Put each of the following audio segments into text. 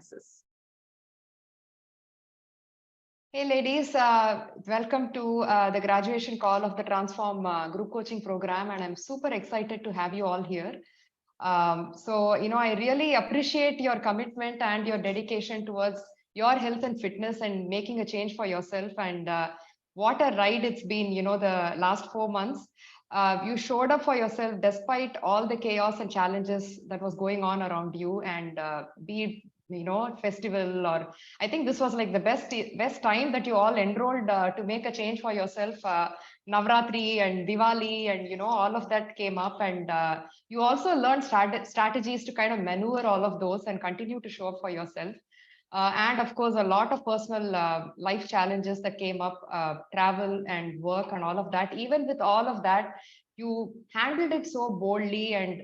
success. Hey ladies, welcome to the graduation call of the Transform group coaching program, and I'm super excited to have you all here. I really appreciate your commitment and your dedication towards your health and fitness and making a change for yourself. And what a ride it's been, the last 4 months. You showed up for yourself despite all the chaos and challenges that was going on around you, and be it, festival, or I think this was like the best time that you all enrolled to make a change for yourself. Navratri and Diwali and all of that came up, and you also learned strategies to kind of maneuver all of those and continue to show up for yourself. And of course, a lot of personal life challenges that came up, travel and work and all of that. Even with all of that, you handled it so boldly and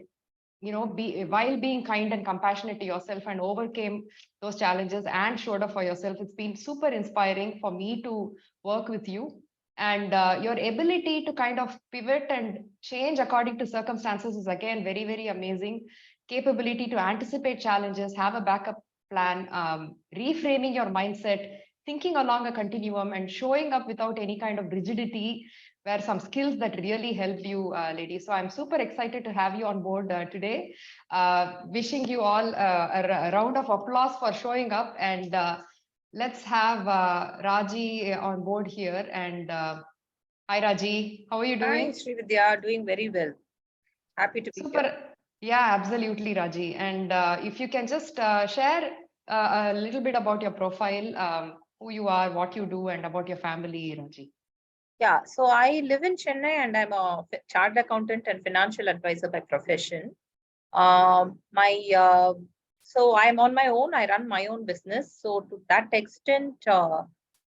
while being kind and compassionate to yourself, and overcame those challenges and showed up for yourself. It's been super inspiring for me to work with you. And your ability to kind of pivot and change according to circumstances is again very, very amazing. Capability to anticipate challenges, have a backup plan, reframing your mindset, thinking along a continuum, and showing up without any kind of rigidity were some skills that really helped you, ladies. So I'm super excited to have you on board today. Wishing you all a round of applause for showing up. And let's have Raji on board here. And hi, Raji. How are you doing? Hi, Srividya. Doing very well. Happy to be here. Yeah, absolutely, Raji. And if you can just share a little bit about your profile, who you are, what you do, and about your family, Raji. Yeah, so I live in Chennai and I'm a chartered accountant and financial advisor by profession. So I'm on my own. I run my own business. So to that extent,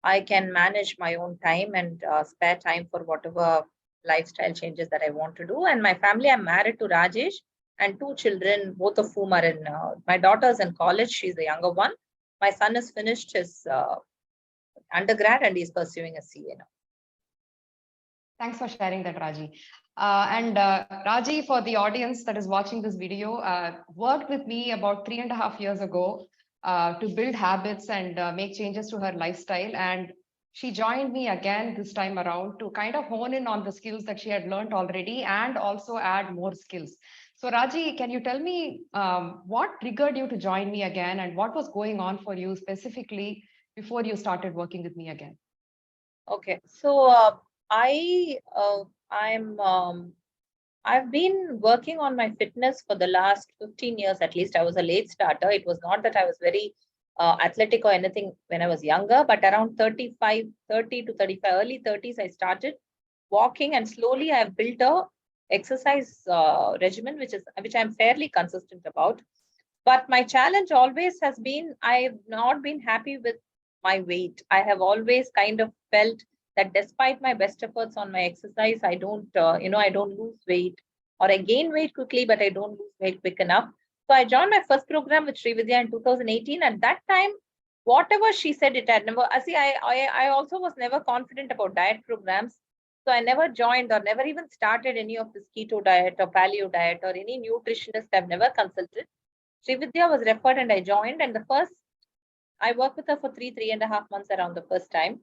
I can manage my own time and spare time for whatever lifestyle changes that I want to do. And my family, I'm married to Rajesh and 2 children, both of whom are in, my daughter's in college. She's the younger one. My son has finished his undergrad and he's pursuing a CA now. Thanks for sharing that, Raji. Raji, for the audience that is watching this video, worked with me about 3.5 years ago to build habits and make changes to her lifestyle. And she joined me again this time around to kind of hone in on the skills that she had learned already and also add more skills. So Raji, can you tell me what triggered you to join me again, and what was going on for you specifically before you started working with me again? Okay, so I've been working on my fitness for the last 15 years at least. I was a late starter. It was not that I was very athletic or anything when I was younger, but around 30 to 35, early 30s, I started walking, and slowly I've built a exercise regimen, which I'm fairly consistent about. But my challenge always has been, I've not been happy with my weight. I have always kind of felt that despite my best efforts on my exercise, I don't, I don't lose weight, or I gain weight quickly, but I don't lose weight quick enough. So I joined my first program with Srividya in 2018. At that time, whatever she said, it had never, I also was never confident about diet programs. So I never joined or never even started any of this keto diet or paleo diet or any nutritionist I've never consulted. Srividya was referred and I joined. And I worked with her for 3.5 months around the first time.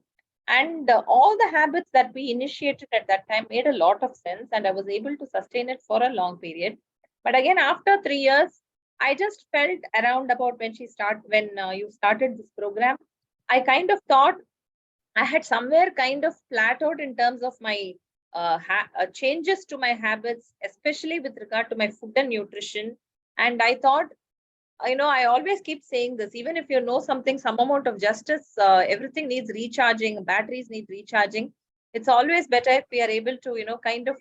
And all the habits that we initiated at that time made a lot of sense, and I was able to sustain it for a long period. But again, after 3 years, I just felt around about when you started this program, I kind of thought I had somewhere kind of plateaued in terms of my changes to my habits, especially with regard to my food and nutrition. And I thought, I always keep saying this, even if you know something, some amount of justice, everything needs recharging, batteries need recharging. It's always better if we are able to, kind of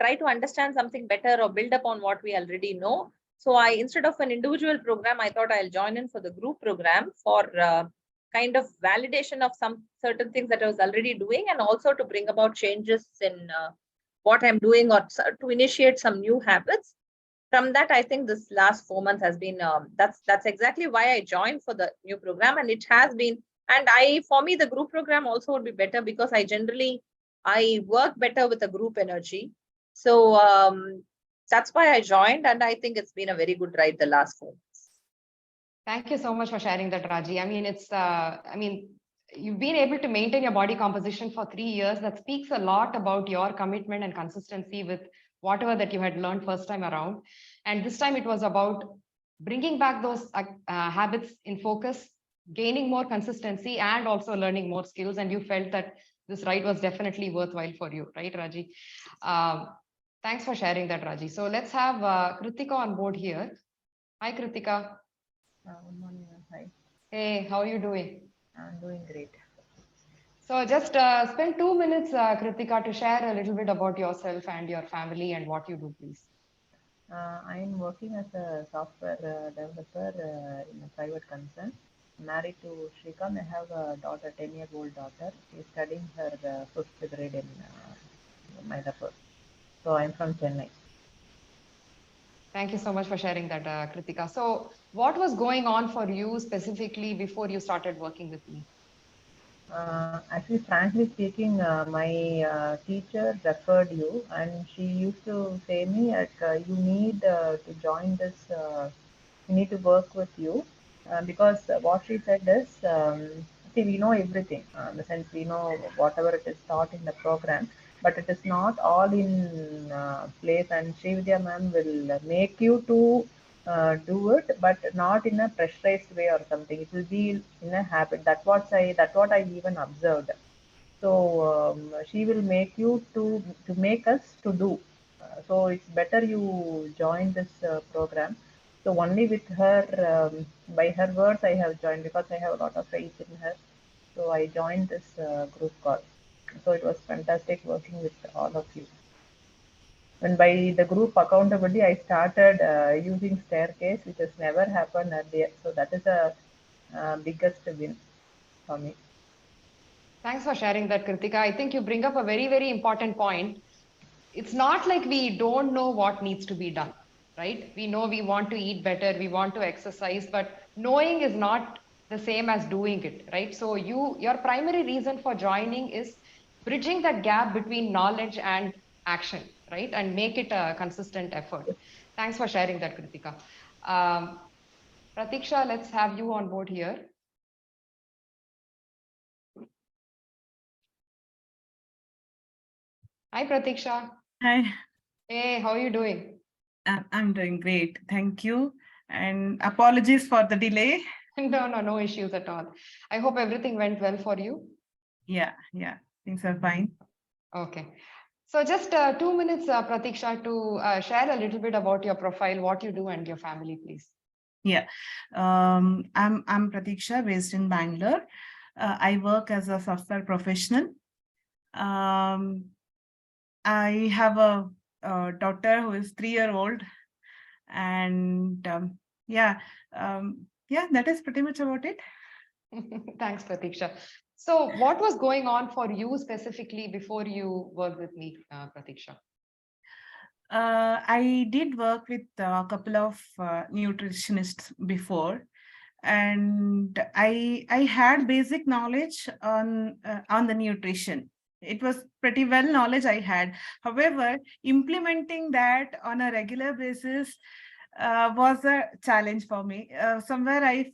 try to understand something better or build upon what we already know. So instead of an individual program, I thought I'll join in for the group program for kind of validation of some certain things that I was already doing, and also to bring about changes in what I'm doing, or to initiate some new habits. From that, I think this last 4 months has been, that's exactly why I joined for the new program. And it has been, and for me, the group program also would be better, because I work better with a group energy. So that's why I joined. And I think it's been a very good ride the last 4 months. Thank you so much for sharing that, Raji. I mean, you've been able to maintain your body composition for 3 years. That speaks a lot about your commitment and consistency with whatever that you had learned first time around. And this time it was about bringing back those habits in focus, gaining more consistency, and also learning more skills. And you felt that this ride was definitely worthwhile for you, right, Raji? Um, Thanks for sharing that, Raji. So let's have Kritika on board here. Hi, Kritika. Good morning, ma'am. Hi. Hey, how are you doing? I'm doing great. So just spend 2 minutes, Kritika, to share a little bit about yourself and your family and what you do, please. I'm working as a software developer in a private concern. Married to Shrikant. I have a daughter, 10-year-old daughter. She's studying her fifth grade in Maidapur. So I'm from Chennai. Thank you so much for sharing that, Kritika. So what was going on for you specifically before you started working with me? Actually, frankly speaking, my teacher referred you, and she used to say me like you need to join this. We need to work with you because what she said is, see, we know everything. In the sense, we know whatever it is taught in the program, but it is not all in place. And Srividya ma'am will make you to do it, but not in a pressurized way or something. It will be in a habit. That's what I even observed. So she will make you to make us to do. So it's better you join this program. So only with her, by her words, I have joined because I have a lot of faith in her. So I joined this group call. So it was fantastic working with all of you. And by the group accountability, I started using staircase, which has never happened earlier. So that is a biggest win for me. Thanks for sharing that, Kritika. I think you bring up a very, very important point. It's not like we don't know what needs to be done, right? We know we want to eat better, we want to exercise, but knowing is not the same as doing it, right? So your primary reason for joining is bridging that gap between knowledge and action, right? And make it a consistent effort. Thanks for sharing that, Kritika. Um, Pratiksha, let's have you on board here. Hi, Pratiksha. Hi, Hey, how are you doing? I'm doing great. Thank you. And apologies for the delay. No issues at all. I hope everything went well for you. Yeah, things are fine. Okay. So just 2 minutes, Pratiksha, to share a little bit about your profile, what you do, and your family, please. Yeah, I'm Pratiksha, based in Bangalore. I work as a software professional. Um, I have a daughter who is 3 years old, and that is pretty much about it. Thanks, Pratiksha. So what was going on for you specifically before you worked with me, Pratiksha? I did work with a couple of nutritionists before, and I had basic knowledge on the nutrition. It was pretty well knowledge I had. However, implementing that on a regular basis was a challenge for me. Somewhere I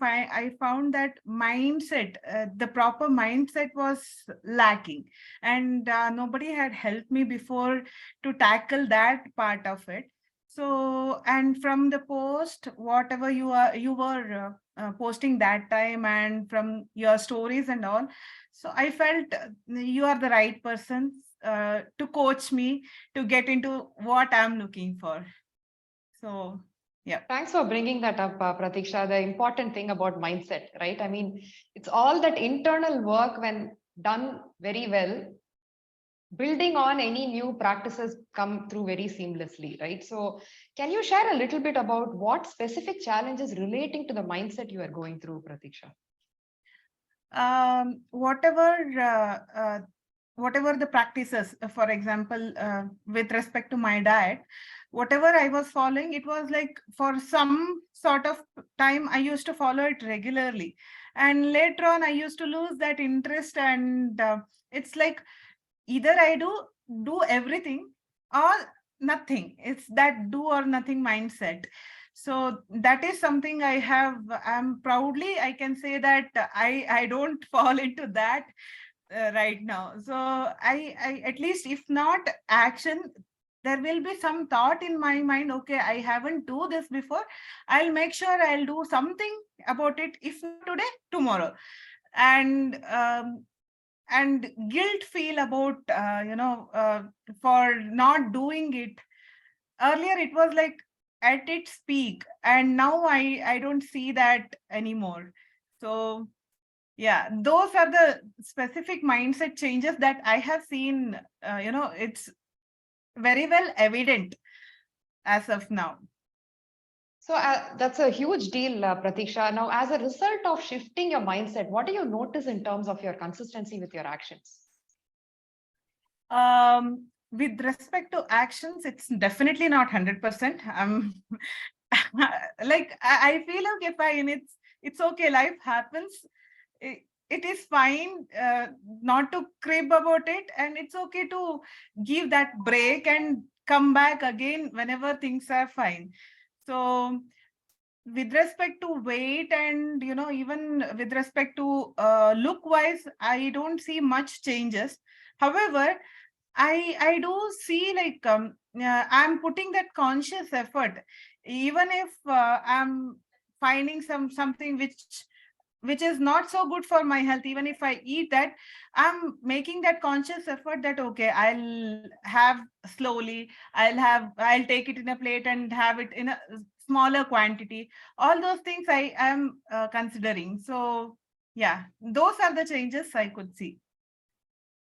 found that mindset, the proper mindset was lacking, and nobody had helped me before to tackle that part of it. So, and from the post, whatever you were posting that time, and from your stories and all, so I felt you are the right person to coach me to get into what I'm looking for. So, yeah. Thanks for bringing that up, Pratiksha. The important thing about mindset, right? I mean, it's all that internal work when done very well, building on any new practices come through very seamlessly, right? So can you share a little bit about what specific challenges relating to the mindset you are going through, Pratiksha? Whatever the practices, for example, with respect to my diet, whatever I was following, it was like for some sort of time I used to follow it regularly, and later on I used to lose that interest, and it's like either I do everything or nothing. It's that do or nothing mindset. So that is something I'm proudly, I can say that I don't fall into that right now. So I at least, if not action, there will be some thought in my mind, okay, I haven't do this before, I'll make sure I'll do something about it, if not today, tomorrow. And guilt feel about for not doing it. Earlier it was like at its peak, and now I don't see that anymore. So yeah, those are the specific mindset changes that I have seen. It's very well evident as of now. So that's a huge deal, Pratiksha. Now, as a result of shifting your mindset, what do you notice in terms of your consistency with your actions? With respect to actions, it's definitely not 100%. Like I feel okay, fine. It's okay. Life happens. It is fine not to crib about it, and it's okay to give that break and come back again whenever things are fine. So with respect to weight, and even with respect to look wise, I don't see much changes. However, I do see, like, I'm putting that conscious effort, even if I'm finding something which is not so good for my health. Even if I eat that, I'm making that conscious effort that okay, I'll have slowly, I'll take it in a plate and have it in a smaller quantity. All those things I am considering. So yeah, those are the changes I could see.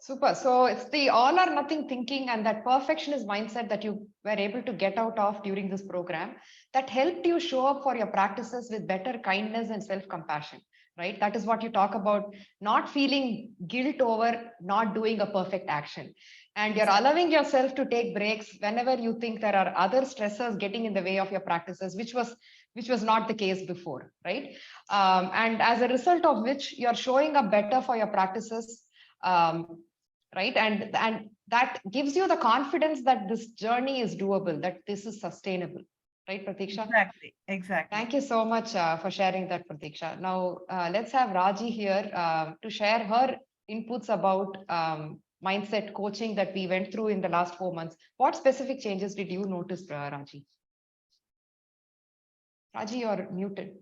Super. So it's the all or nothing thinking and that perfectionist mindset that you were able to get out of during this program that helped you show up for your practices with better kindness and self-compassion, right? That is what you talk about, not feeling guilt over not doing a perfect action. And you're allowing yourself to take breaks whenever you think there are other stressors getting in the way of your practices, which was not the case before, right? And as a result of which you're showing up better for your practices, right? And that gives you the confidence that this journey is doable, that this is sustainable, right, Pratiksha? Exactly. Thank you so much for sharing that, Pratiksha. Now let's have Raji here to share her inputs about mindset coaching that we went through in the last 4 months. What specific changes did you notice, Raji? Raji, you're muted.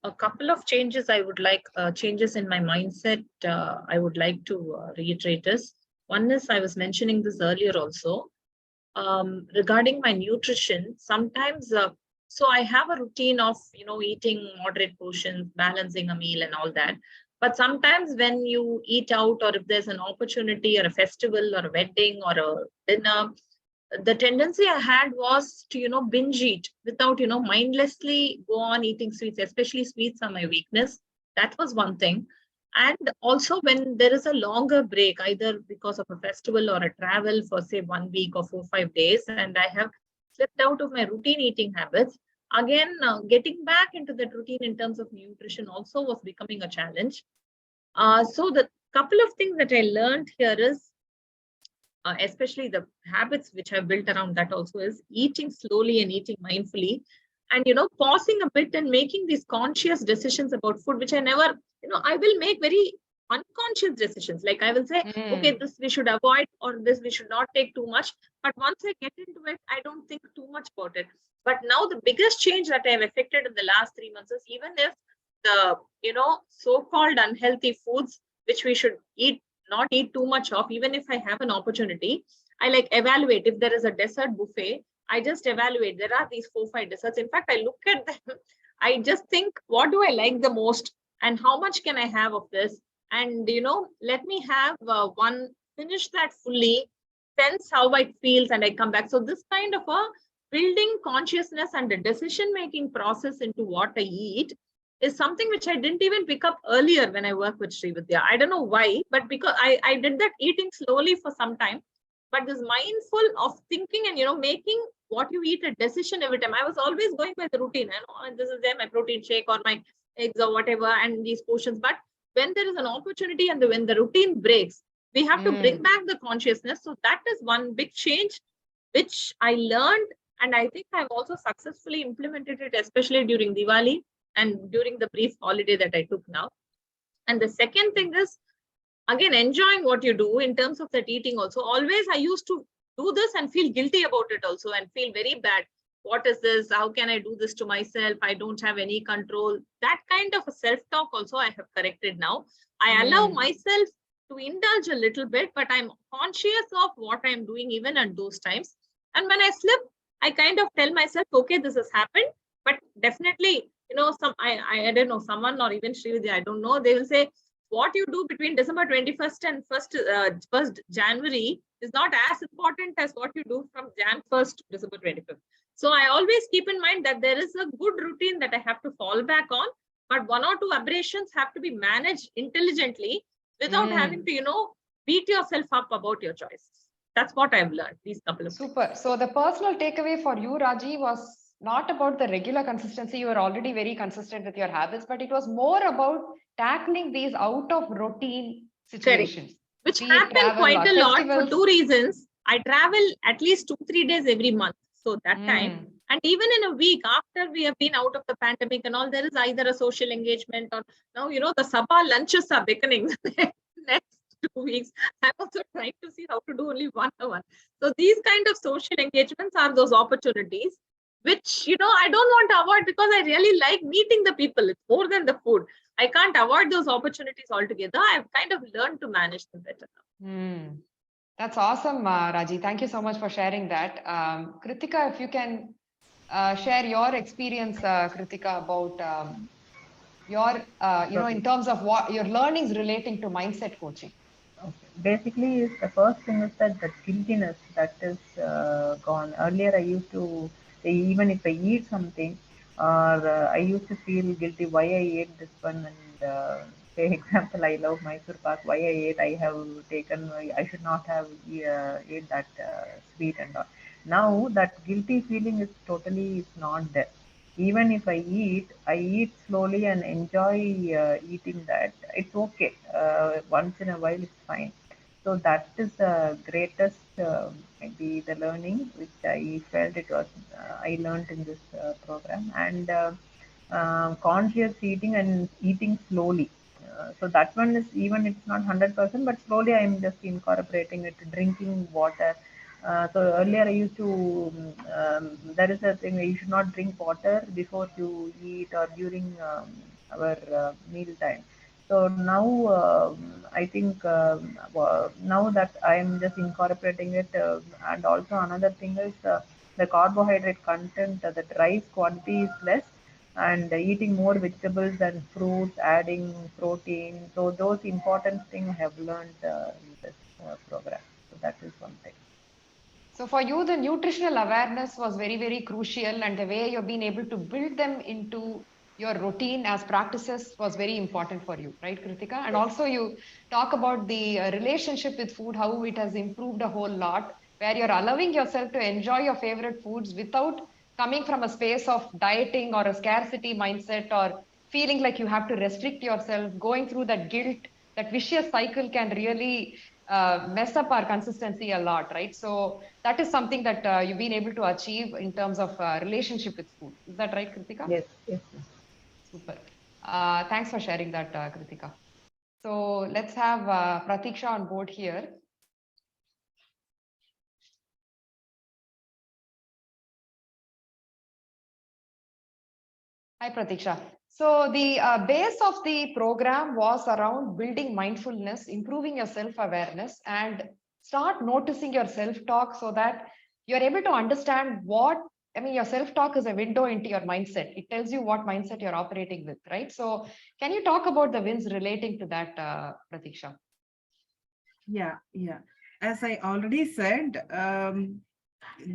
A couple of changes I would like, changes in my mindset, I would like to reiterate is. One is, I was mentioning this earlier also, regarding my nutrition. Sometimes, so I have a routine of, eating moderate portions, balancing a meal and all that. But sometimes when you eat out, or if there's an opportunity or a festival or a wedding or a dinner, the tendency I had was to, binge eat without, mindlessly go on eating sweets, especially sweets are my weakness. That was one thing. And also when there is a longer break, either because of a festival or a travel for say 1 week or 4 or 5 days, and I have slipped out of my routine eating habits, again, getting back into that routine in terms of nutrition also was becoming a challenge. So the couple of things that I learned here is, especially the habits which I've built around that also, is eating slowly and eating mindfully, and pausing a bit and making these conscious decisions about food, which I never, I will make very unconscious decisions. Like I will say, okay, this we should avoid, or this we should not take too much. But once I get into it, I don't think too much about it. But now the biggest change that I've affected in the last 3 months is, even if the, so-called unhealthy foods, which we should not eat too much of, even if I have an opportunity, I like evaluate. If there is a dessert buffet, I just evaluate. There are these 4-5 desserts. In fact, I look at them. I just think, what do I like the most, and how much can I have of this? And let me have one, finish that fully, sense how it feels, and I come back. So this kind of a building consciousness and the decision making process into what I eat is something which I didn't even pick up earlier when I worked with Srividya. I don't know why, but because I did that eating slowly for some time. But this mindful of thinking and, making what you eat a decision every time. I was always going by the routine. And this is there, my protein shake or my eggs or whatever, and these portions. But when there is an opportunity and when the routine breaks, we have to bring back the consciousness. So that is one big change. which I learned, and I think I've also successfully implemented it, especially during Diwali and during the brief holiday that I took now. And the second thing is, again, enjoying what you do in terms of that eating also. Always I used to do this and feel guilty about it also and feel very bad. What is this? How can I do this to myself? I don't have any control. That kind of a self-talk also I have corrected now. I allow myself to indulge a little bit, but I'm conscious of what I'm doing even at those times. And when I slip, I kind of tell myself, okay, this has happened, but definitely, I don't know, someone or even Srividya, I don't know, they will say, what you do between December 21st and 1st January is not as important as what you do from Jan 1st to December 25th. So I always keep in mind that there is a good routine that I have to fall back on, but one or two aberrations have to be managed intelligently without having to, beat yourself up about your choices. That's what I've learned these couple of Super. things. So the personal takeaway for you, Raji, was not about the regular consistency. You were already very consistent with your habits, but it was more about tackling these out of routine situations. Which Be it happen travel quite or a lot for festivals. two reasons. I travel at least 2-3 days every month. So that time, and even in a week after we have been out of the pandemic and all, there is either a social engagement or now, the Sabha lunches are beckoning. Next 2 weeks, I'm also trying to see how to do only 1 hour. So these kind of social engagements are those opportunities which, I don't want to avoid because I really like meeting the people. It's more than the food. I can't avoid those opportunities altogether. I've kind of learned to manage them better now. That's awesome, Raji. Thank you so much for sharing that. Kritika, if you can share your experience, Kritika, about your, in terms of what your learnings relating to mindset coaching. Okay. Basically, the first thing is that the guiltiness that is gone. Earlier, I used to, even if I eat something, or I used to feel guilty why I ate this one. And say, example, I love Mysore Pak. Why I ate, I have taken. I should not have ate that sweet and all. Now that guilty feeling is totally is not there. Even if I eat slowly and enjoy eating that. It's okay. Once in a while, it's fine. So that is the greatest, maybe the learning which I felt it was, I learned in this program. And conscious eating and eating slowly. So that one is, even it's not 100%, but slowly I'm just incorporating it, drinking water. So earlier I used to, there is a thing, you should not drink water before you eat or during our meal time. So now I think now that I'm just incorporating it, and also another thing is the carbohydrate content, the rice quantity is less, and eating more vegetables and fruits, adding protein. So those important things I have learned in this program. So that is one thing. So for you, the nutritional awareness was very, very crucial, and the way you've been able to build them into your routine as practices was very important for you, right, Kritika? And also you talk about the relationship with food, how it has improved a whole lot, where you're allowing yourself to enjoy your favorite foods without coming from a space of dieting or a scarcity mindset or feeling like you have to restrict yourself, going through that guilt, that vicious cycle can really mess up our consistency a lot, right? So that is something that you've been able to achieve in terms of relationship with food. Is that right, Kritika? Yes, yes. Super. Thanks for sharing that, Kritika. So let's have Pratiksha on board here. Hi, Pratiksha. So the base of the program was around building mindfulness, improving your self-awareness, and start noticing your self-talk so that you're able to understand your self-talk is a window into your mindset. It tells you what mindset you're operating with, right? So can you talk about the wins relating to that, Pratiksha? Yeah. As I already said,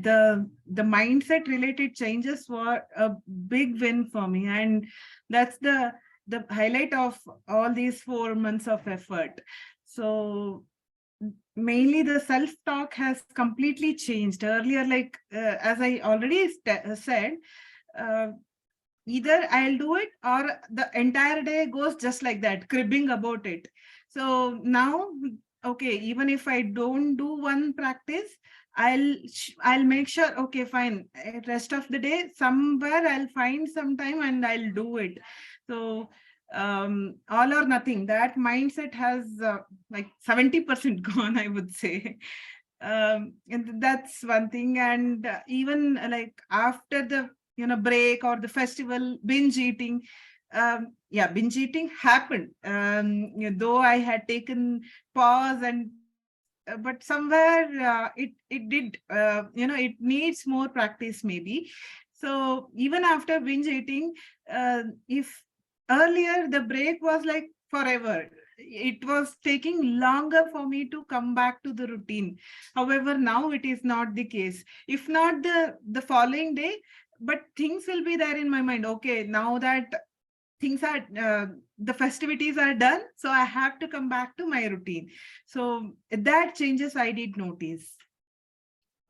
the mindset related changes were a big win for me, and that's the highlight of all these 4 months of effort. So mainly the self talk has completely changed. Earlier, like as I already said, uh, either I'll do it or the entire day goes just like that, cribbing about it. So now, okay, even if I don't do one practice, I'll make sure, okay, fine. Rest of the day, somewhere I'll find some time and I'll do it. So all or nothing, that mindset has like 70% gone, I would say. And that's one thing. And even like after the break or the festival, binge eating, yeah, binge eating happened, though I had taken pause, and but somewhere it did, it needs more practice maybe. So even after binge eating, if earlier the break was like forever, it was taking longer for me to come back to the routine. However, now it is not the case. If not the following day, but things will be there in my mind. Okay, now that things are the festivities are done, so I have to come back to my routine. So that changes I did notice.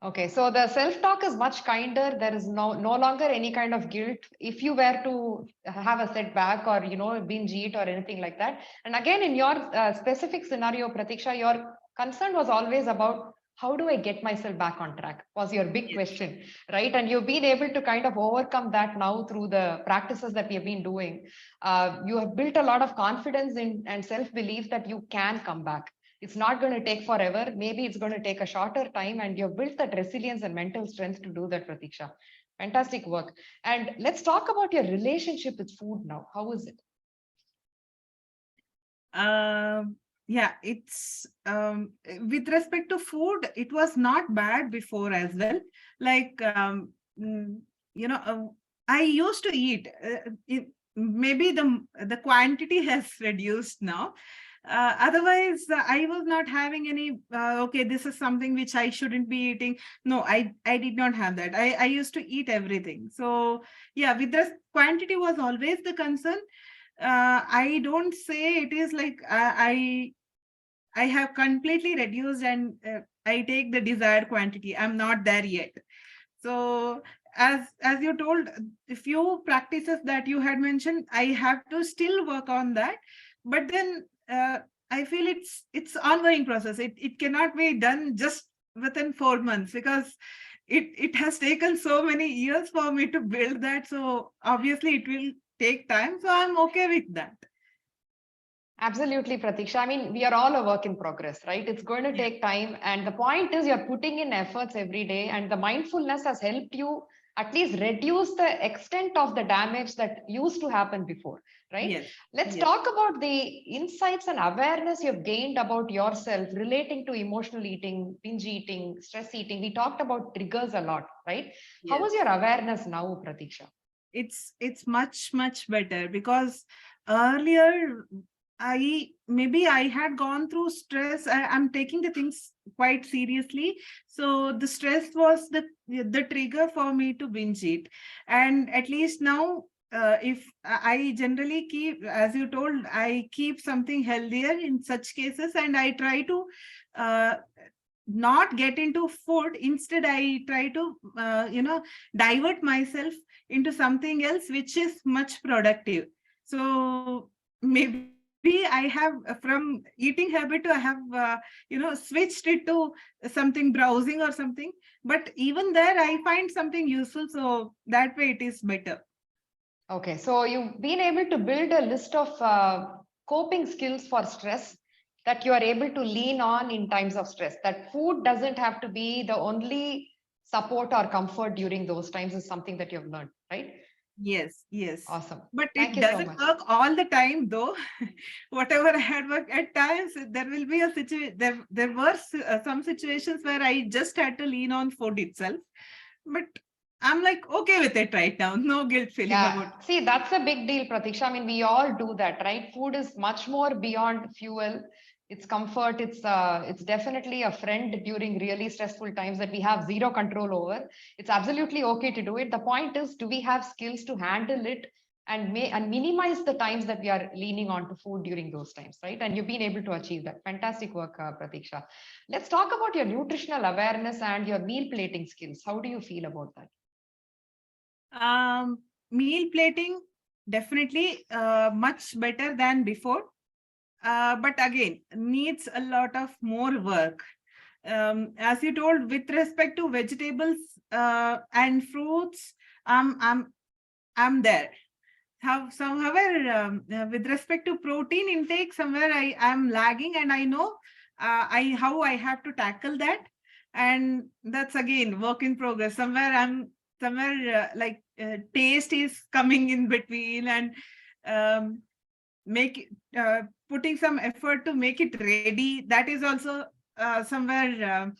Okay, so the self-talk is much kinder. There is no longer any kind of guilt if you were to have a setback or binge eat or anything like that. And again, in your specific scenario, Pratiksha, your concern was always about how do I get myself back on track was your big question, right? And you've been able to kind of overcome that now through the practices that we have been doing. You have built a lot of confidence in and self-belief that you can come back. It's not going to take forever. Maybe it's going to take a shorter time, and you've built that resilience and mental strength to do that, Pratiksha. Fantastic work. And let's talk about your relationship with food now. How is it? Yeah, it's with respect to food, it was not bad before as well. Like mm, you know, I used to eat. Maybe the quantity has reduced now. Otherwise, I was not having any. Okay, this is something which I shouldn't be eating. No, I did not have that. I used to eat everything. So yeah, with the quantity was always the concern. I don't say it is like I have completely reduced and I take the desired quantity. I'm not there yet. So as you told, a few practices that you had mentioned, I have to still work on that. But then I feel it's ongoing process. It cannot be done just within 4 months, because it has taken so many years for me to build that. So obviously it will take time. So I'm okay with that. Absolutely, Pratiksha. I mean, we are all a work in progress, right? It's going to take time. And the point is, you're putting in efforts every day, and the mindfulness has helped you at least reduce the extent of the damage that used to happen before, right? Yes. Let's Yes. talk about the insights and awareness you've gained about yourself relating to emotional eating, binge eating, stress eating. We talked about triggers a lot, right? How is Yes. your awareness now, Pratiksha? It's much better, because earlier I had gone through stress. I'm taking the things quite seriously, so the stress was the trigger for me to binge eat. And at least now, if I generally keep, as you told, I keep something healthier in such cases, and I try to uh, not get into food. Instead, I try to divert myself into something else which is much productive. So maybe I have, from eating habit to I have switched it to something browsing or something, but even there I find something useful, so that way it is better. Okay, so you've been able to build a list of coping skills for stress that you are able to lean on in times of stress. That food doesn't have to be the only support or comfort during those times is something that you've learned, right? Yes. Awesome. But Thank it you so doesn't much. work all the time, though. Whatever I had worked at times, there will be a situation. There were some situations where I just had to lean on food itself. But I'm like okay with it right now. No guilt feeling about Yeah, it. see, that's a big deal, Pratiksha. I mean, we all do that, right? Food is much more beyond fuel. It's comfort. It's definitely a friend during really stressful times that we have zero control over. It's absolutely okay to do it. The point is, do we have skills to handle it and minimize the times that we are leaning on to food during those times, right? And you've been able to achieve that. Fantastic work, Pratiksha. Let's talk about your nutritional awareness and your meal plating skills. How do you feel about that? Meal plating, definitely much better than before. But again, needs a lot of more work. as you told, with respect to vegetables and fruits, I'm there. However, with respect to protein intake, somewhere I am lagging, and I know how I have to tackle that, and that's again work in progress. Somewhere like taste is coming in between, and um, make putting some effort to make it ready. That is also somewhere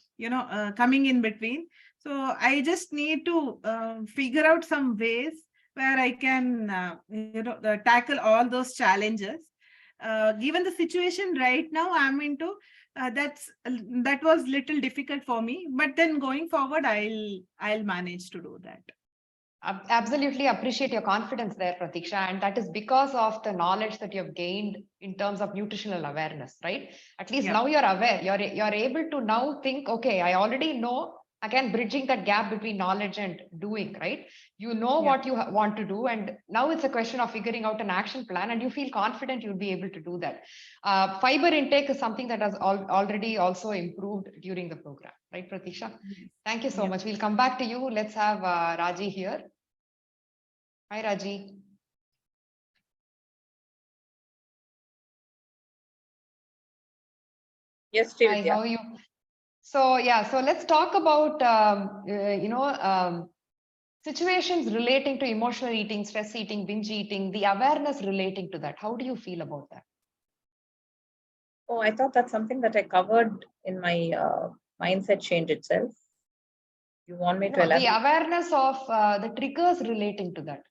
coming in between. So I just need to figure out some ways where I can tackle all those challenges. Given the situation right now I'm into, that was little difficult for me, but then going forward I'll manage to do that. Absolutely appreciate your confidence there, Pratiksha. And that is because of the knowledge that you have gained in terms of nutritional awareness, right? At least now you're aware, you're able to now think, okay, I already know, again, bridging that gap between knowledge and doing, right? You know what you want to do. And now it's a question of figuring out an action plan, and you feel confident you'll be able to do that. Fiber intake is something that has already also improved during the program, right, Pratiksha? Thank you so much. We'll come back to you. Let's have Raji here. Hi, Raji. Yes, Hi, how are you? So so let's talk about situations relating to emotional eating, stress eating, binge eating, the awareness relating to that. How do you feel about that? Oh, I thought that's something that I covered in my mindset change itself. You want me to elaborate? The awareness of the triggers relating to that.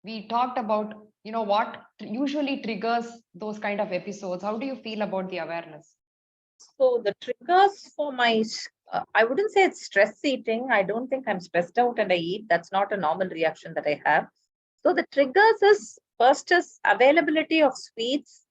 We talked about, what usually triggers those kind of episodes. How do you feel about the awareness? So the triggers for my, I wouldn't say it's stress eating. I don't think I'm stressed out and I eat. That's not a normal reaction that I have. So the triggers is first is availability of sweets,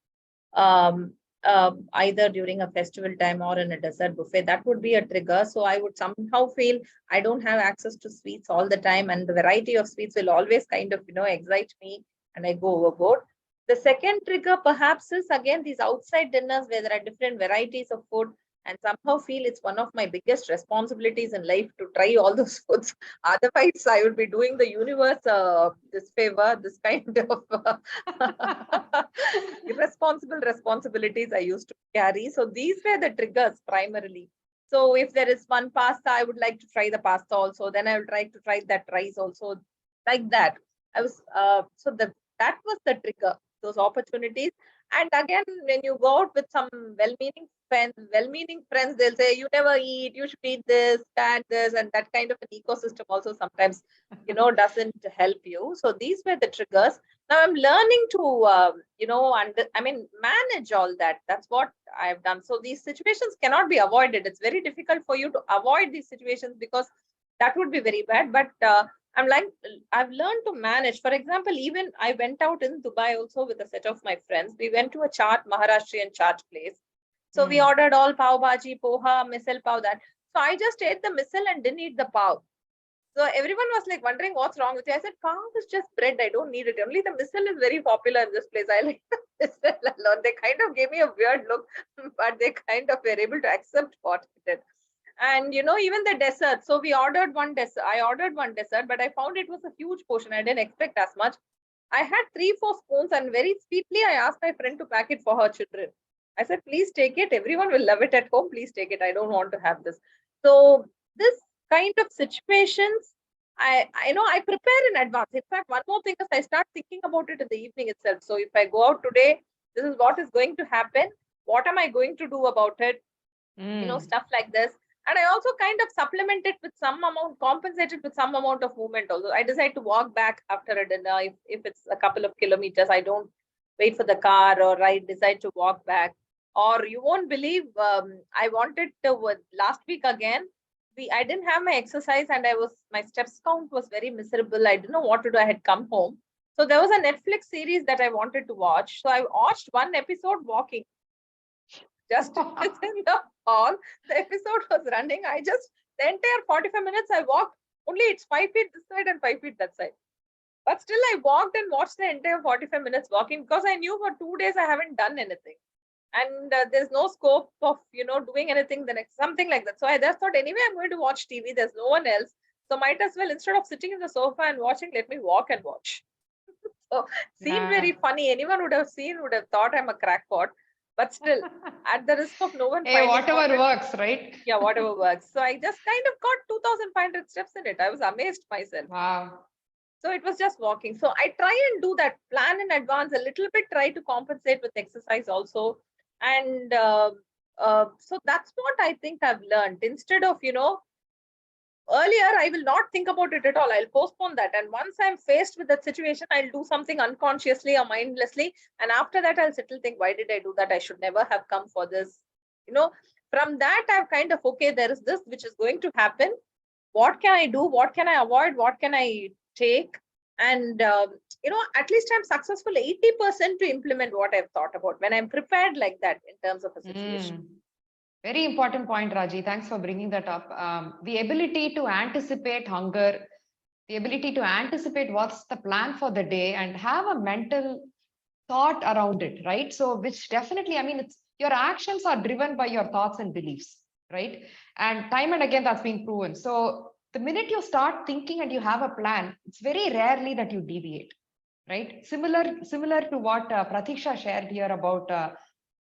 either during a festival time or in a dessert buffet. That would be a trigger. So I would somehow feel I don't have access to sweets all the time, and the variety of sweets will always kind of excite me, and I go overboard. The second trigger perhaps is again these outside dinners where there are different varieties of food, and somehow feel it's one of my biggest responsibilities in life to try all those foods. Otherwise, I would be doing the universe this favor, this kind of irresponsible responsibilities I used to carry. So these were the triggers primarily. So if there is one pasta, I would like to try the pasta also. Then I will try to try that rice also, like that. I was that was the trigger, those opportunities. And again, when you go out with some well-meaning friends, they'll say, you never eat, you should eat this, and this, and that kind of an ecosystem also sometimes, doesn't help you. So these were the triggers. Now I'm learning to, manage all that. That's what I've done. So these situations cannot be avoided. It's very difficult for you to avoid these situations because that would be very bad. But I've learned to manage. For example, even I went out in Dubai also with a set of my friends. We went to a Maharashtrian chaat place. So we ordered all pav bhaji, poha, misal pav, that. So I just ate the misal and didn't eat the pav. So everyone was like wondering what's wrong with you. I said, pav is just bread. I don't need it. Only the misal is very popular in this place. I like the misal alone. They kind of gave me a weird look, but they kind of were able to accept what I did. And even the dessert. So we ordered one dessert. I ordered one dessert, but I found it was a huge portion. I didn't expect as much. I had 3-4 spoons, and very sweetly I asked my friend to pack it for her children. I said, please take it. Everyone will love it at home. Please take it. I don't want to have this. So this kind of situations, I prepare in advance. In fact, one more thing is I start thinking about it in the evening itself. So if I go out today, this is what is going to happen. What am I going to do about it? Stuff like this. And I also kind of supplement it with some amount, compensate it with some amount of movement also. I decide to walk back after a dinner. If it's a couple of kilometers, I don't wait for the car, or I decide to walk back. Or you won't believe, I wanted to, last week again, I didn't have my exercise, and my steps count was very miserable. I didn't know what to do. I had come home. So there was a Netflix series that I wanted to watch. So I watched one episode walking. Just in the hall, the episode was running. The entire 45 minutes I walked. Only it's 5 feet this side and 5 feet that side. But still I walked and watched the entire 45 minutes walking, because I knew for 2 days I haven't done anything. and there's no scope of, doing anything the next, something like that. So I just thought, anyway, I'm going to watch TV. There's no one else. So might as well, instead of sitting in the sofa and watching, let me walk and watch. So seemed very funny. Anyone would have thought I'm a crackpot, but still, at the risk of no one Hey, finding whatever out, works, right? yeah, whatever works. So I just kind of got 2,500 steps in it. I was amazed myself. Wow. So it was just walking. So I try and do that, plan in advance a little bit, try to compensate with exercise also. And so that's what I think I've learned. Instead of, earlier, I will not think about it at all. I'll postpone that. And once I'm faced with that situation, I'll do something unconsciously or mindlessly. And after that, I'll settle, think, why did I do that? I should never have come for this. From that, I've kind of, okay, there is this which is going to happen. What can I do? What can I avoid? What can I take? And, at least I'm successful 80% to implement what I've thought about when I'm prepared like that in terms of a situation. Very important point, Raji. Thanks for bringing that up. The ability to anticipate hunger, the ability to anticipate what's the plan for the day and have a mental thought around it, right? So, which definitely, I mean, it's your actions are driven by your thoughts and beliefs, right? And time and again, that's been proven. So, the minute you start thinking and you have a plan, it's very rarely that you deviate, right? Similar to what Pratiksha shared here about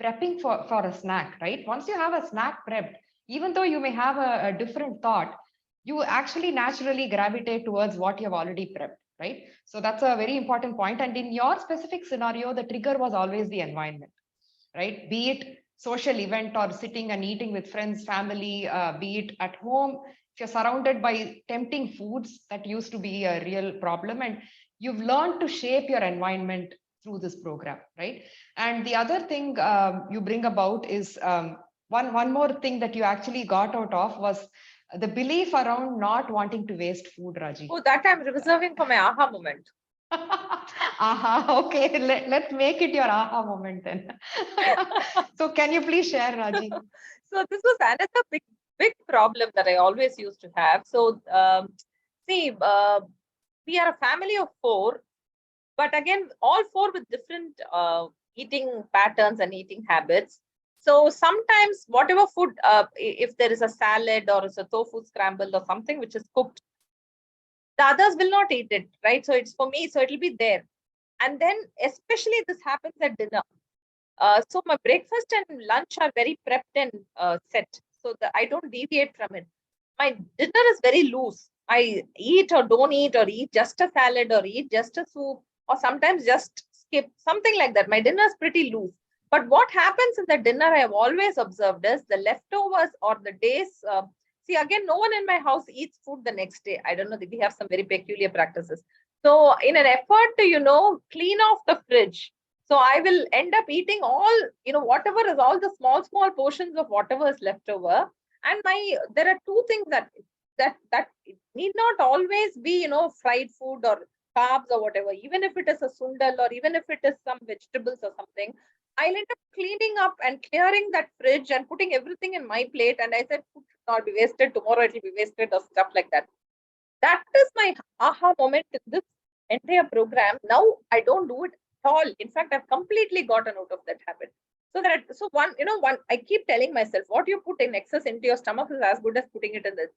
prepping for a snack, right? Once you have a snack prepped, even though you may have a different thought, you actually naturally gravitate towards what you have already prepped, right? So that's a very important point. And in your specific scenario, the trigger was always the environment, right? Be it social event or sitting and eating with friends, family, be it at home. If you're surrounded by tempting foods, that used to be a real problem. And you've learned to shape your environment through this program, right? And the other thing you bring about is one more thing that you actually got out of was the belief around not wanting to waste food, Raji. Oh, that I'm reserving for my aha moment. Aha, okay. Let's make it your aha moment then. So can you please share, Raji? So this was another big problem that I always used to have. So see, we are a family of 4, but again, all 4 with different eating patterns and eating habits. So sometimes whatever food, if there is a salad or it's a tofu scramble or something which is cooked, the others will not eat it, right? So it's for me, so it'll be there. And then especially this happens at dinner. So my breakfast and lunch are very prepped and set, so that I don't deviate from it. My dinner is very loose. I eat or don't eat, or eat just a salad, or eat just a soup, or sometimes just skip, something like that. My dinner is pretty loose. But what happens in the dinner, I have always observed, is the leftovers or the days. See, again, no one in my house eats food the next day. I don't know. We have some very peculiar practices. So in an effort to, clean off the fridge, so I will end up eating all, whatever is all the small portions of whatever is left over. And there are 2 things that need not always be, fried food or carbs or whatever. Even if it is a sundal or even if it is some vegetables or something, I'll end up cleaning up and clearing that fridge and putting everything in my plate. And I said, food should not be wasted. Tomorrow it will be wasted or stuff like that. That is my aha moment in this entire program. Now I don't do it all. In fact, I've completely gotten out of that habit. So one, I keep telling myself, what you put in excess into your stomach is as good as putting it in the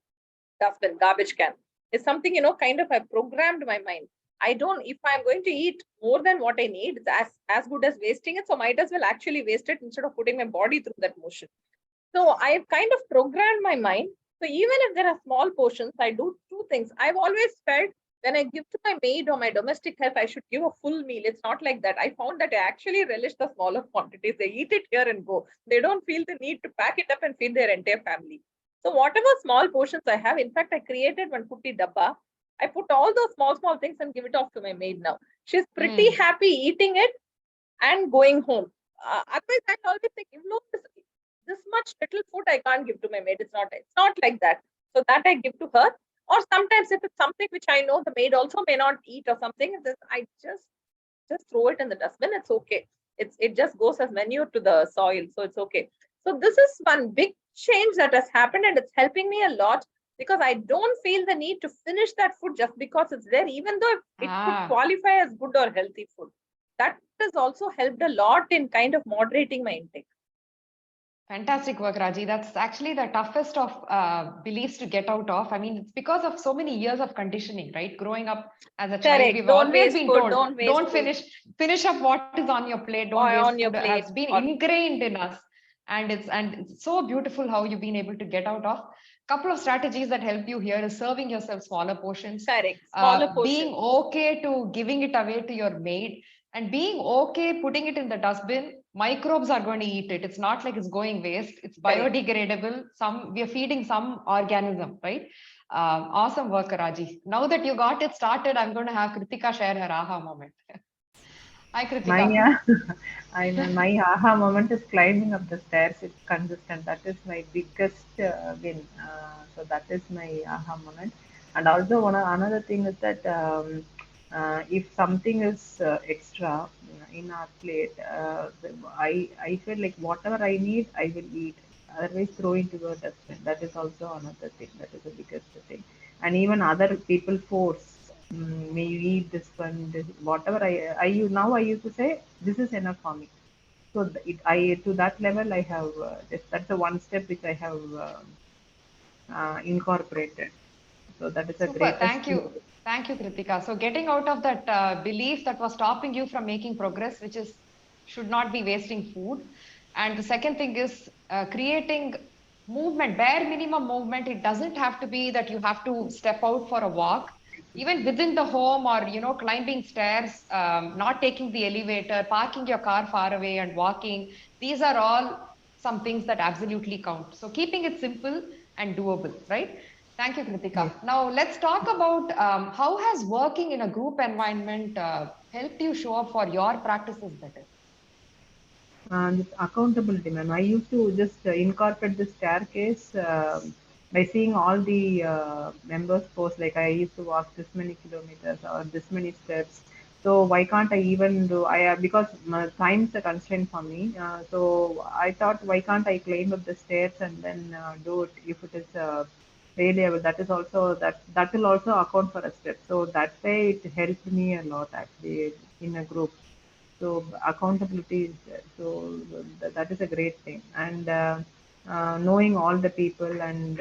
dustbin, garbage can. It's something, kind of I programmed my mind. I don't, if I'm going to eat more than what I need, it's as good as wasting it. So might as well actually waste it instead of putting my body through that motion. So I've kind of programmed my mind. So even if there are small portions, I do 2 things. I've always felt when I give to my maid or my domestic help, I should give a full meal. It's not like that. I found that I actually relish the smaller quantities. They eat it here and go. They don't feel the need to pack it up and feed their entire family. So whatever small portions I have, in fact, I created one putti dabba. I put all those small things and give it off to my maid now. She's pretty happy eating it and going home. Otherwise, I always think, this much little food I can't give to my maid. It's not like that. So that I give to her. Or sometimes if it's something which I know the maid also may not eat or something, I just throw it in the dustbin. It's okay. It just goes as manure to the soil. So it's okay. So this is one big change that has happened, and it's helping me a lot because I don't feel the need to finish that food just because it's there, even though it could qualify as good or healthy food. That has also helped a lot in kind of moderating my intake. Fantastic work, Raji. That's actually the toughest of beliefs to get out of. I mean, it's because of so many years of conditioning, right? Growing up as a child, Correct. we've Don't always waste been food. told, Don't waste don't food finish up what is on your plate, don't waste on your food, plate. has been Or ingrained in us. And it's so beautiful how you've been able to get out of. Couple of strategies that help you here is serving yourself smaller portions, correct. Smaller being portions. okay to giving it away to your maid, and being okay putting it in the dustbin. Microbes are going to eat it. It's not like it's going waste. It's Correct. biodegradable. We are feeding some organism, right? Awesome work, Raji. Now that you got it started, I'm going to have Kritika share her aha moment. Hi, My Kritika. I know my aha moment is climbing up the stairs. It's consistent. That is my biggest win. So that is my aha moment. And also another thing is that if something is extra in our plate, I feel like whatever I need, I will eat. Otherwise, throw into the dustbin. That is also another thing. That is the biggest thing. And even other people force may you eat this one, this, whatever now I used to say this is enough for me. So I to that level I have that's the one step which I have incorporated. So that is the Super. greatest Thank thing. you. Thank you, Kritika. So getting out of that belief that was stopping you from making progress, which is should not be wasting food. And the second thing is creating movement, bare minimum movement. It doesn't have to be that you have to step out for a walk. Even within the home or, climbing stairs, not taking the elevator, parking your car far away and walking. These are all some things that absolutely count. So keeping it simple and doable, right? Thank you, Yes. Kritika. Now let's talk about how has working in a group environment helped you show up for your practices better? This accountability, ma'am. I used to just incorporate the staircase by seeing all the members post. Like I used to walk this many kilometers or this many steps. So why can't I even do? Because my time's a constraint for me. So I thought, why can't I climb up the stairs and then do it if it is really able? That is also that will also account for a step. So that way it helped me a lot actually in a group. So accountability is there. So that is a great thing. And knowing all the people and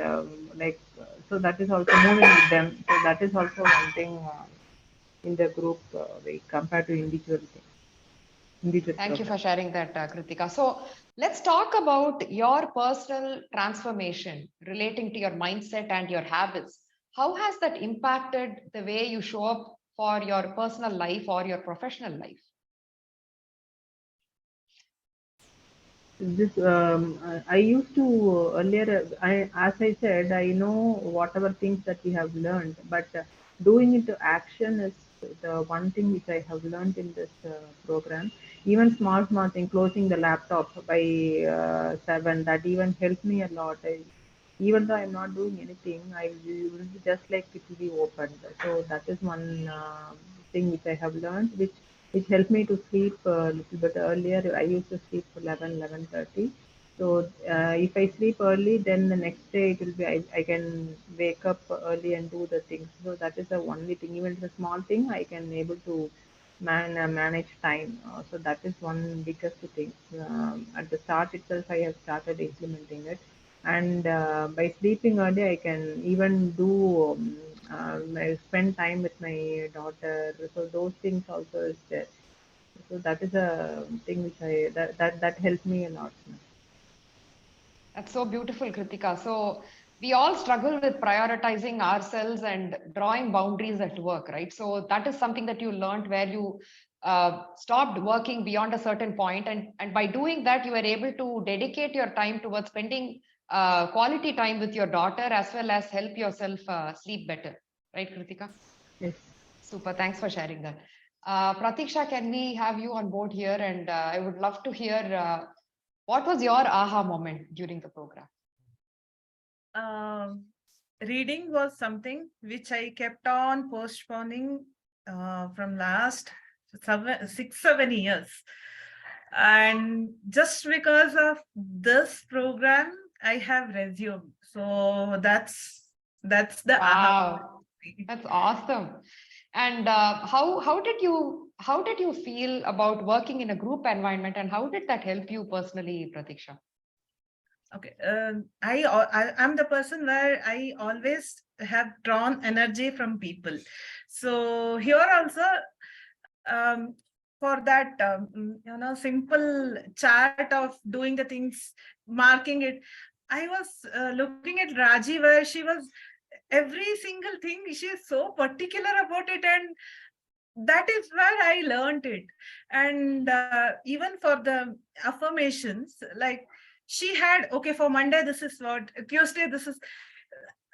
so that is also moving with them. So that is also one thing in the group way compared to individual Thank you program. for sharing that, Kritika. So let's talk about your personal transformation relating to your mindset and your habits. How has that impacted the way you show up for your personal life or your professional life? This I used to earlier. As I said, I know whatever things that we have learned, but doing it to action is the one thing which I have learned in this program. Even small thing, closing the laptop by 7, that even helped me a lot. Even though I'm not doing anything, I will be just like it will be opened. So that is one thing which I have learned, which helped me to sleep a little bit earlier. I used to sleep 11:30. So if I sleep early, then the next day it will be I can wake up early and do the things. So that is the only thing. Even the small thing, I can able to manage time. So that is one biggest thing. At the start itself, I have started implementing it, and by sleeping early, I can even do. I spend time with my daughter. So those things also is there. So that is a thing which that helped me a lot. That's so beautiful, Kritika. So we all struggle with prioritizing ourselves and drawing boundaries at work, right? So that is something that you learned where you stopped working beyond a certain point, and by doing that, you were able to dedicate your time towards spending quality time with your daughter as well as help yourself sleep better, right, Kritika? Yes. Super. Thanks for sharing that. Pratiksha, can we have you on board here? And I would love to hear what was your aha moment during the program? Um, Reading was something which I kept on postponing from last 6, 7 years. And just because of this program, I have resumed. So that's the aha. Wow, that's awesome. And how did you feel about working in a group environment, and how did that help you personally, Pratiksha? Okay. I'm the person where I always have drawn energy from people. So here also, um, for that simple chart of doing the things, marking it, I was looking at Raji, where she was every single thing. She is so particular about it, and that is where I learned it. And even for the affirmations, like she had, okay, for Monday this is what, Tuesday this is,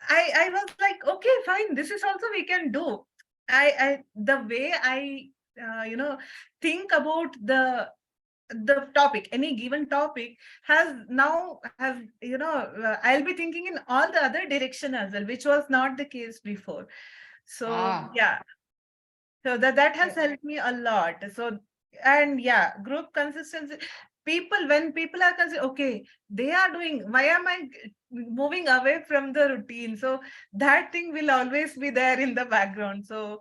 I was like, okay, fine, this is also we can do. I the way I think about the topic, any given topic, has now has I'll be thinking in all the other direction as well, which was not the case before. So Ah, yeah, so that has yeah. helped me a lot. So, and yeah, group consistency. People, when people are okay, they are doing. Why am I moving away from the routine? So that thing will always be there in the background. So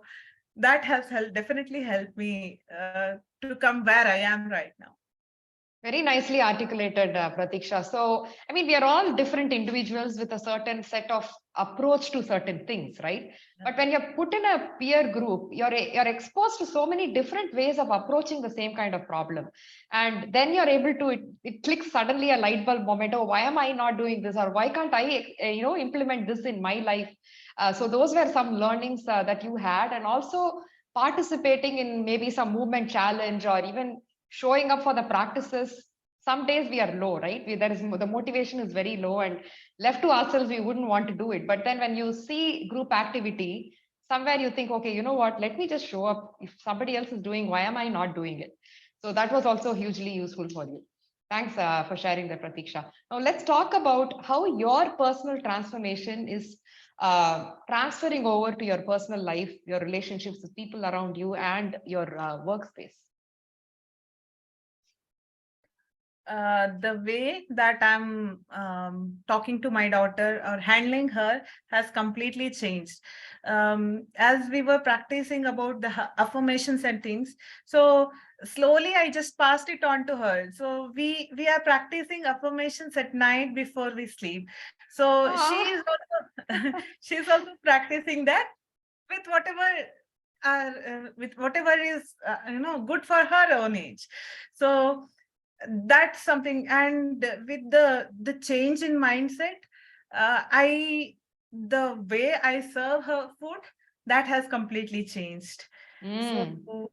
that has definitely helped me to come where I am right now. Very nicely articulated, Pratiksha. So, I mean, we are all different individuals with a certain set of approach to certain things, right? But when you're put in a peer group, you're exposed to so many different ways of approaching the same kind of problem, and then you're able to it clicks suddenly a light bulb moment. Oh, why am I not doing this, or why can't I, implement this in my life? So those were some learnings that you had, and also participating in maybe some movement challenge or even showing up for the practices. Some days we are low, right? There is the motivation is very low, and left to ourselves we wouldn't want to do it. But then when you see group activity, somewhere you think, okay, you know what, let me just show up. If somebody else is doing, why am I not doing it? So that was also hugely useful for you. Thanks for sharing that, Pratiksha. Now let's talk about how your personal transformation is transferring over to your personal life, your relationships with people around you, and your workspace. The way that I'm talking to my daughter or handling her has completely changed. As we were practicing about the affirmations and things, so slowly I just passed it on to her. So we are practicing affirmations at night before we sleep. So she Ah. is also she's also practicing that with whatever with whatever is good for her own age. So that's something. And with the change in mindset, I the way I serve her food, that has completely changed. So Mm.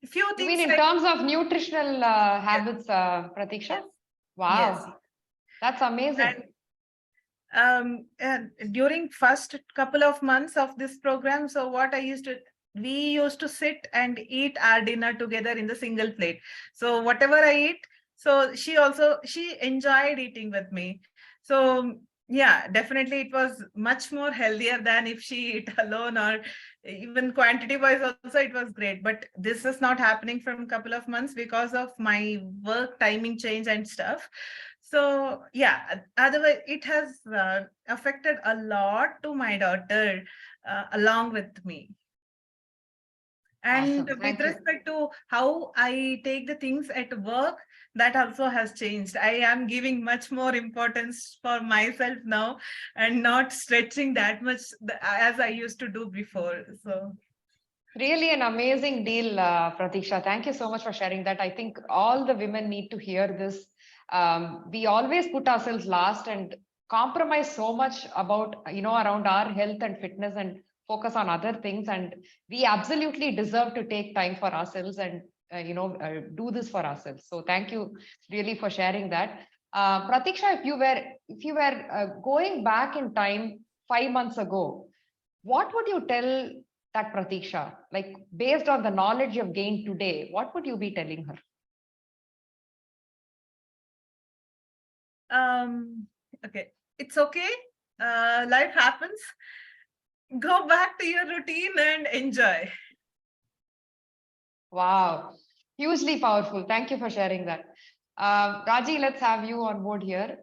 few You mean things in like, terms of nutritional habits, Pratiksha? yes, yes. Wow, that's amazing. And during first couple of months of this program, so what I used to, we used to sit and eat our dinner together in the single plate. So whatever I eat, so she enjoyed eating with me. So yeah, definitely it was much more healthier than if she ate alone, or even quantity wise also it was great. But this is not happening from a couple of months because of my work timing change and stuff. So yeah, otherwise it has affected a lot to my daughter along with me. And Awesome. with Thank you. respect to how I take the things at work, that also has changed. I am giving much more importance for myself now, and not stretching that much as I used to do before. So Really an amazing deal, Pratiksha. Thank you so much for sharing that. I think all the women need to hear this. We always put ourselves last and compromise so much about, around our health and fitness and focus on other things. And we absolutely deserve to take time for ourselves and, do this for ourselves. So thank you really for sharing that. Pratiksha, if you were going back in time 5 months ago, what would you tell that Pratiksha? Like based on the knowledge you've gained today, what would you be telling her? okay, it's okay. Life happens. Go back to your routine and enjoy. Wow, hugely powerful. Thank you for sharing that. Raji, let's have you on board here.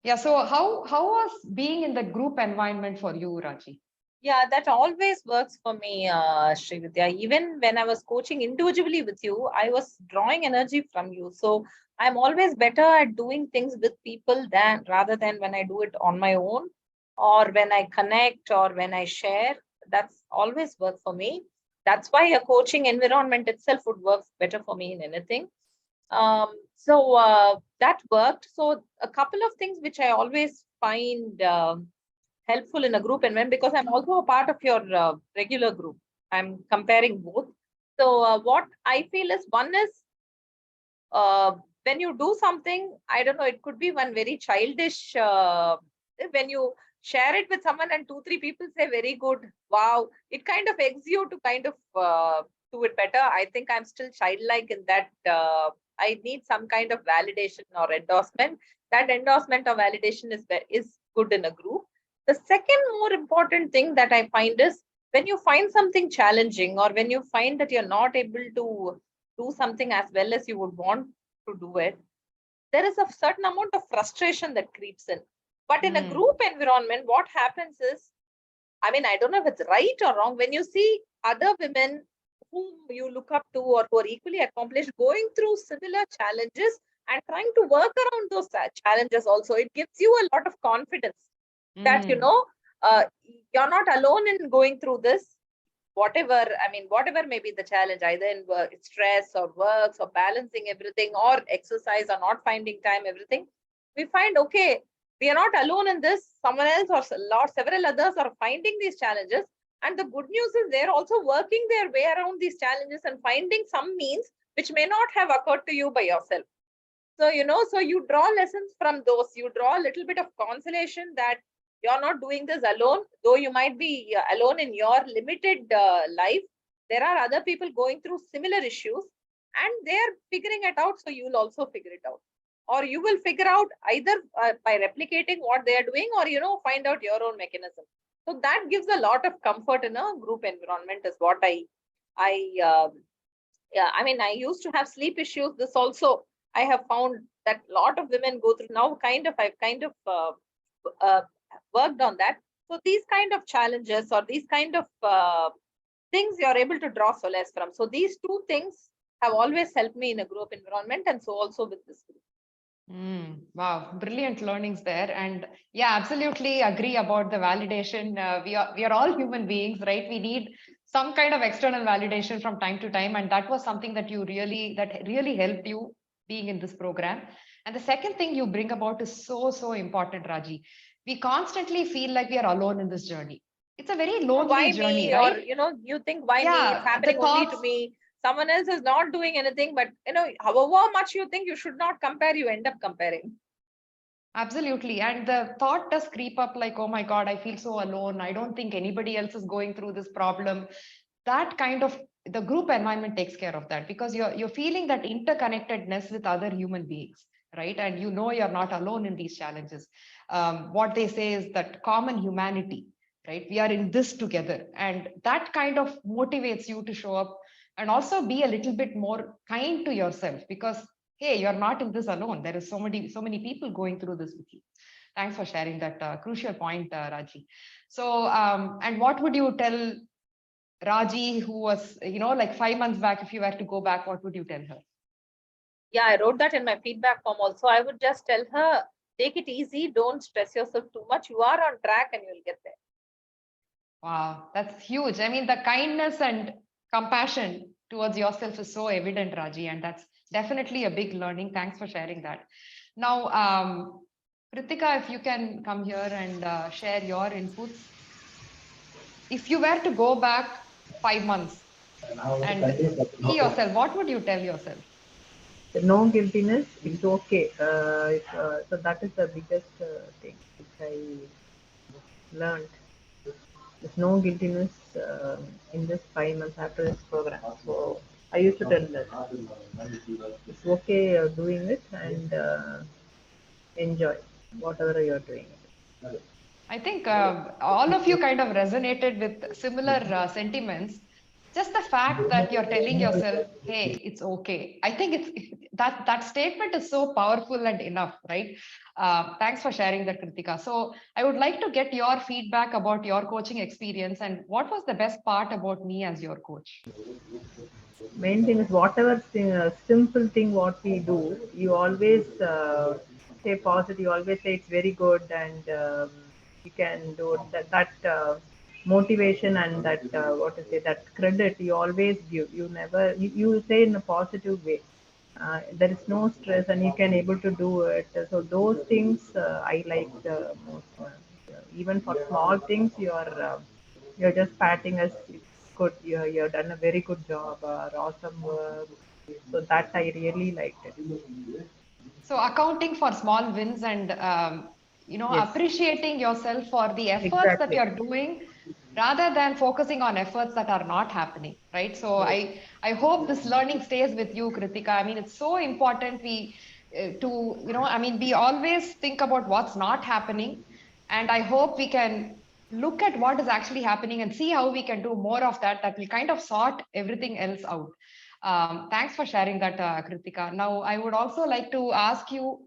Yeah, so how was being in the group environment for you, Raji? Yeah, that always works for me, Srividya. Even when I was coaching individually with you, I was drawing energy from you. So I'm always better at doing things with people than rather than when I do it on my own or when I connect or when I share. That's always worked for me. That's why a coaching environment itself would work better for me in anything. That worked. So a couple of things which I always find helpful in a group environment, because I'm also a part of your regular group. I'm comparing both. So what I feel is, one is uh, when you do something, I don't know, it could be one very childish, when you share it with someone and two, three people say very good, wow, it kind of eggs you to kind of do it better. I think I'm still childlike in that. I need some kind of validation or endorsement. That endorsement or validation is good in a group. The second more important thing that I find is, when you find something challenging or when you find that you're not able to do something as well as you would want to do it, there is a certain amount of frustration that creeps in. But in a group environment, what happens is, I mean, I don't know if it's right or wrong, when you see other women whom you look up to or who are equally accomplished going through similar challenges and trying to work around those challenges also, it gives you a lot of confidence that, you're not alone in going through this. Whatever, I mean, whatever may be the challenge, either in work, stress or works or balancing everything or exercise or not finding time, everything, we find, okay, we are not alone in this. Someone else or several others are finding these challenges. And the good news is they're also working their way around these challenges and finding some means which may not have occurred to you by yourself. So, so you draw lessons from those. You draw a little bit of consolation that you're not doing this alone, though you might be alone in your limited life. There are other people going through similar issues and they're figuring it out. So you'll also figure it out. Or you will figure out either by replicating what they are doing, or, find out your own mechanism. So that gives a lot of comfort in a group environment, is what I yeah, I mean, I used to have sleep issues. This also, I have found that a lot of women go through now. I've kind of uh, worked on that. So these kind of challenges or these kind of things you're able to draw solace from. So these two things have always helped me in a group environment, and so also with this group. Wow, brilliant learnings there. And yeah, absolutely agree about the validation. We are all human beings, right? We need some kind of external validation from time to time, and that was something that really helped you being in this program. And the second thing you bring about is so important, Raji. We constantly feel like we are alone in this journey. It's a very lonely Why journey, me? Or, right? you think, why me? It's Yeah, the happening only to thoughts. me. Someone else is not doing anything. But, however much you think, you should not compare, you end up comparing. Absolutely. And the thought does creep up like, oh my God, I feel so alone. I don't think anybody else is going through this problem. That kind of the group environment takes care of that, because you're feeling that interconnectedness with other human beings, right? And you're not alone in these challenges. What they say is that common humanity, right? We are in this together. And that kind of motivates you to show up and also be a little bit more kind to yourself, because hey, you're not in this alone. There is so many people going through this with you. Thanks for sharing that crucial point, Raji. So, and what would you tell Raji, who was, like 5 months back, if you were to go back, what would you tell her? Yeah, I wrote that in my feedback form also. I would just tell her, take it easy, don't stress yourself too much. You are on track and you'll get there. Wow, that's huge. I mean, the kindness and compassion towards yourself is so evident, Raji, and that's definitely a big learning. Thanks for sharing that. Now, Kritika, if you can come here and share your inputs. If you were to go back 5 months and see yourself, what would you tell yourself? The no guiltiness, it's okay. So that is the biggest thing which I learned. There's no guiltiness in this 5 months after this program. So I used to tell that it's okay doing it and enjoy whatever you're doing. I think all of you kind of resonated with similar sentiments. just the fact that you're telling yourself, hey, it's okay. I think that statement is so powerful and enough, right? Thanks for sharing that, Kritika. So I would like to get your feedback about your coaching experience and what was the best part about me as your coach? Main thing is whatever simple thing what we do, you always stay positive. You always say it's very good, and you can do it. That motivation and that what to say, that credit you always give. You never you say in a positive way. There is no stress, and you can able to do it. So those things I like the most. Even for small things, you're just patting us. It's good. You've done a very good job. Awesome work. So that I really liked it. So accounting for small wins and Yes, appreciating yourself for the efforts that exactly. you're doing rather than focusing on efforts that are not happening, right? So I hope this learning stays with you, Kritika. I mean, it's so important we always think about what's not happening, and I hope we can look at what is actually happening and see how we can do more of that. That will kind of sort everything else out. Thanks for sharing that, Kritika. Now, I would also like to ask you,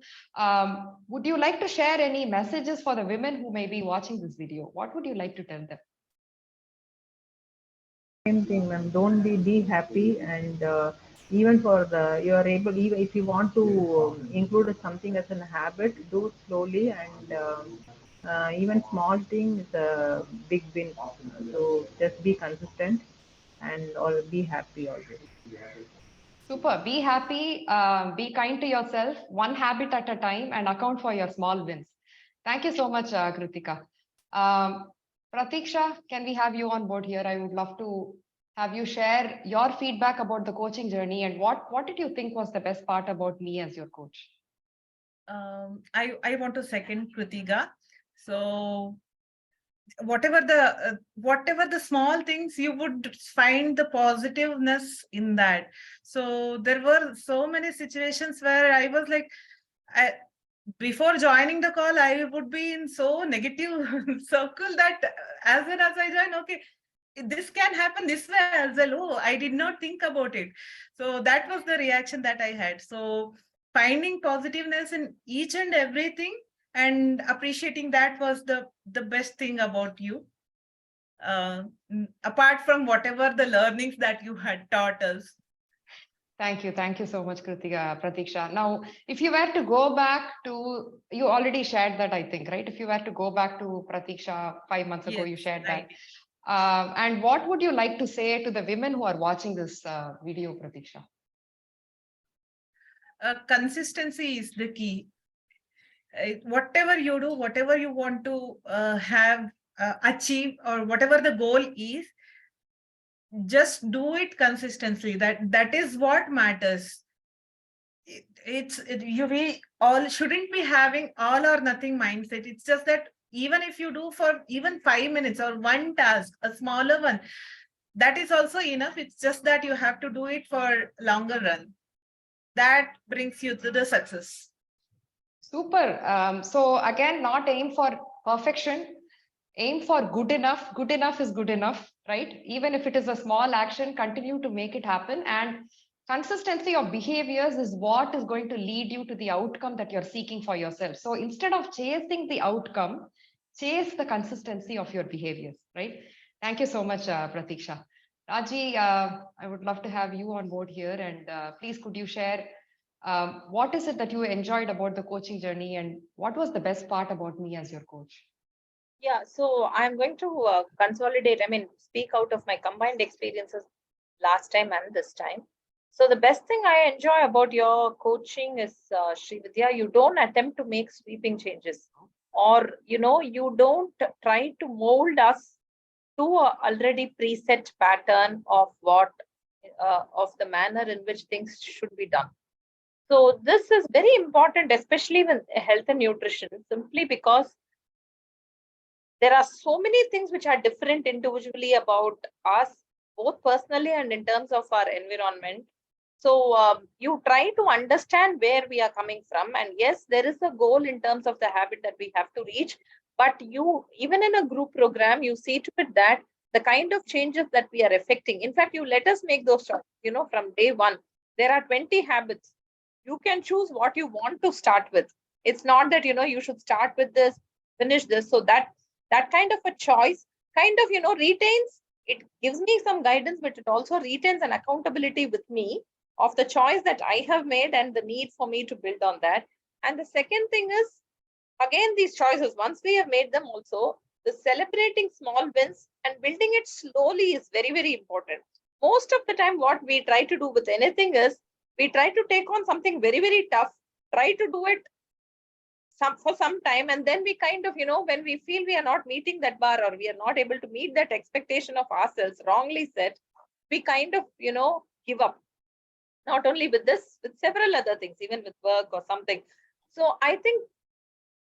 would you like to share any messages for the women who may be watching this video? What would you like to tell them? Same thing, ma'am. Don't be happy, and even for the you are able, even if you want to include something as a habit, do it slowly, and even small thing is a big win. So just be consistent and or be happy always. Super. Be happy, be kind to yourself, one habit at a time, and account for your small wins. Thank you so much, Kritika. Um, Pratiksha, can we have you on board here? I would love to have you share your feedback about the coaching journey and what did you think was the best part about me as your coach? I want to second Kritika. So whatever the small things, you would find the positiveness in that. So there were so many situations where I was like, before joining the call, I would be in so negative circle that as soon as I join, okay, this can happen this way as well. Oh, I did not think about it. So that was the reaction that I had. So finding positiveness in each and everything and appreciating that was the best thing about you. Apart from whatever the learnings that you had taught us. Thank you. Thank you so much, Pratiksha. Now, if you were to go back to, you already shared that, I think, right? If you were to go back to Pratiksha 5 months ago, Yes, you shared I that. And what would you like to say to the women who are watching this video, Pratiksha? Consistency is the key. Whatever you do, whatever you want to have achieve, or whatever the goal is, just do it consistently. That is what matters. We all shouldn't be having all or nothing mindset. It's just that even if you do for even 5 minutes or one task, a smaller one, that is also enough. It's just that you have to do it for longer run. That brings you to the success. Super. So again, not aim for perfection, aim for good enough. Good enough is good enough, right? Even if it is a small action, continue to make it happen. And consistency of behaviors is what is going to lead you to the outcome that you're seeking for yourself. So instead of chasing the outcome, chase the consistency of your behaviors, right? Thank you so much, Pratiksha. Raji, I would love to have you on board here. And please, could you share what is it that you enjoyed about the coaching journey and what was the best part about me as your coach? Yeah, so I'm going to speak out of my combined experiences last time and this time. So the best thing I enjoy about your coaching is, Srividya, you don't attempt to make sweeping changes, or you don't try to mold us to a already preset pattern of of the manner in which things should be done. So this is very important, especially with health and nutrition, simply because there are so many things which are different individually about us, both personally and in terms of our environment. So you try to understand where we are coming from. And yes, there is a goal in terms of the habit that we have to reach. But you, even in a group program, you see to it that the kind of changes that we are affecting. In fact, you let us make those choices, from day one. There are 20 habits. You can choose what you want to start with. It's not that, you should start with this, finish this. So that kind of a choice kind of, retains, it gives me some guidance, but it also retains an accountability with me of the choice that I have made and the need for me to build on that. And the second thing is, again, these choices, once we have made them also, the celebrating small wins and building it slowly is very, very important. Most of the time, what we try to do with anything is, we try to take on something very, very tough, try to do it for some time, and then we kind of, when we feel we are not meeting that bar, or we are not able to meet that expectation of ourselves, wrongly set, we kind of, give up. Not only with this, with several other things, even with work or something. So I think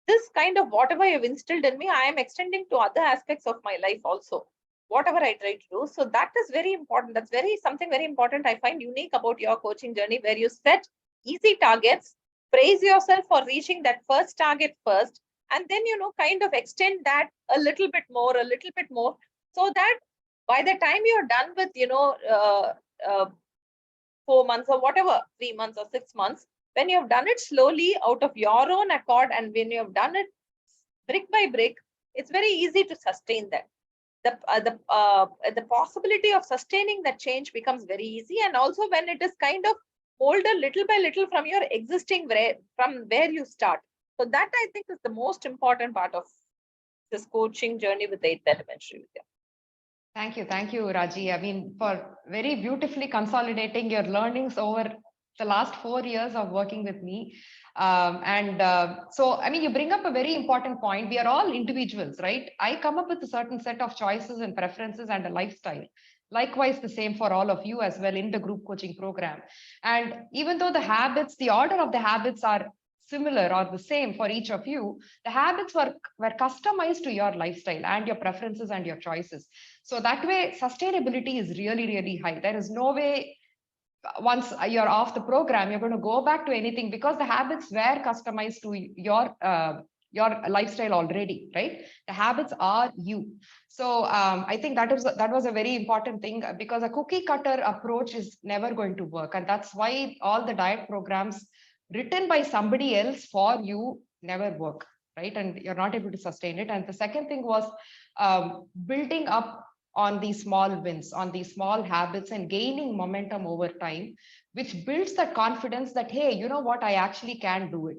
this kind of whatever you've instilled in me, I am extending to other aspects of my life also, whatever I try to do. So that is very important. That's something very important I find unique about your coaching journey, where you set easy targets, praise yourself for reaching that first target first, and then, kind of extend that a little bit more, so that by the time you're done with, 4 months or whatever, 3 months or 6 months, when you have done it slowly out of your own accord, and when you have done it brick by brick, it's very easy to sustain that. The possibility of sustaining that change becomes very easy. And also when it is kind of molded little by little from your existing, from where you start. So that, I think, is the most important part of this coaching journey with 8th Elementary Vidya. Thank you, Raji. I mean, for very beautifully consolidating your learnings over the last 4 years of working with me. So, I mean, you bring up a very important point. We are all individuals, right? I come up with a certain set of choices and preferences and a lifestyle. Likewise, the same for all of you as well in the group coaching program. And even though the order of the habits are similar or the same for each of you, the habits were customized to your lifestyle and your preferences and your choices. So that way, sustainability is really, really high. There is no way once you're off the program, you're going to go back to anything, because the habits were customized to your lifestyle already, right? The habits are you. So I think that was a very important thing, because a cookie cutter approach is never going to work. And that's why all the diet programs written by somebody else for you never work, right? And you're not able to sustain it. And the second thing was building up on these small wins, on these small habits, and gaining momentum over time, which builds that confidence that, hey, you know what, I actually can do it.